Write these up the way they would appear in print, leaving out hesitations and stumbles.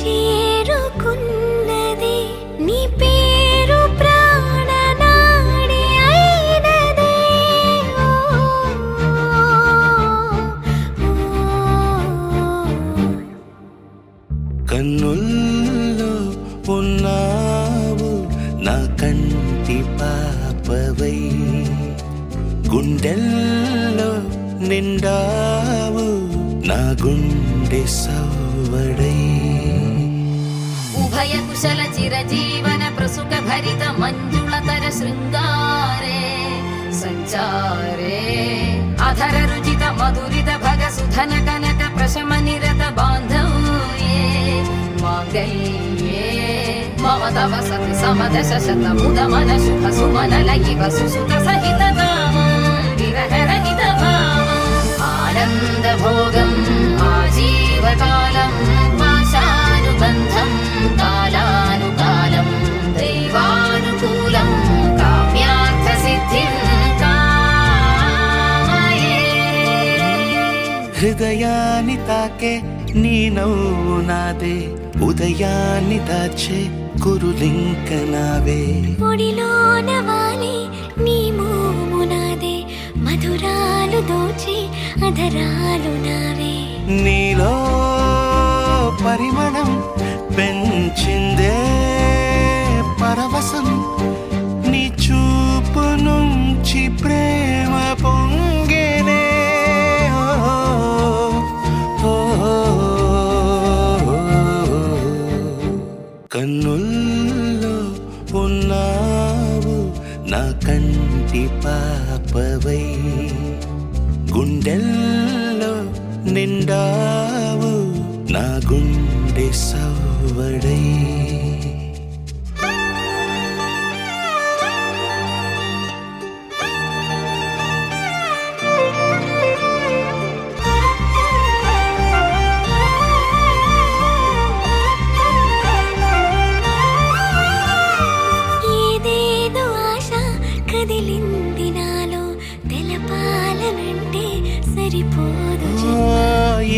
చేరుకున్నది నీ పేరు ప్రాణనాడి అయినదే కన్నుల్లో ఉన్నావు నా కంటి పాపవై గుండెల్లో నిండావు నా గుండె సవ్వడై ఉభయ కుశల చిరజీవన ప్రసుక భరిత మంజుళతర శృంగారే సంచారే అధర రుచిత మధురిత భగ సుధన కనక ప్రశమ నిరత బాంధవ్యే మాంగళ్యే మమ తవ సతి సమదశ శత ముద మన శుభ సుమన లయివ సుసుత సహిత కామం విరహ రహిత భావం ఆనంద భోగం ఆజీవకాలం పాశానుబంధం కాలానుకాలం దైవానుకూలం కామ్యార్థ సిద్ధిం కామయే. హృదయాన్ని తాకే నీ నవ్వు నాదే ఉదయాన్ని దాచే కురులింక నావే పొడిలోన వాలే నీ మోము నాదే మధురాలు దోచే అధరాలు నావే నీలో పరిమళం పెంచిందే పరవశం నీ చూపు నుంచి ప్రేమ పొంగేనే కన్నుల్లో ఉన్నావు నా కంటి పాపవై గుండెల్లో నిండావు నా గుండె సవ్వడై ఏదేదో ఆశ కదిలింది నాలో తెలపాలనంటే సరిపోదు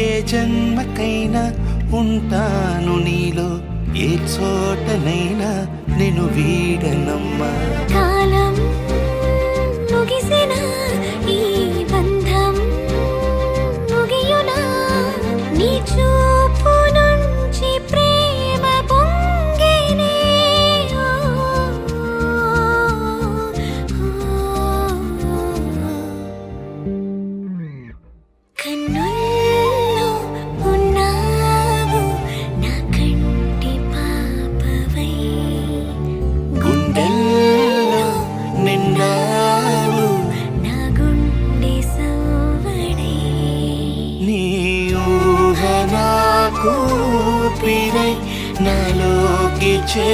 ఏ జన్మకైనా ఉంటాను నీలో ఏ చోటనైనా నేను వీడనమ్మా కాలం ముగిసిన ఈ బంధం ముగియునా నీ చూపు నుంచి ప్రేమ పొంగేనే కన్నుల్లో ఉన్నావు నా కంటి పాపవై గుండెల్లో నిండావు నా గుండె సవ్వడై నీ ఊహ నాకు పిరై నాలోకి చే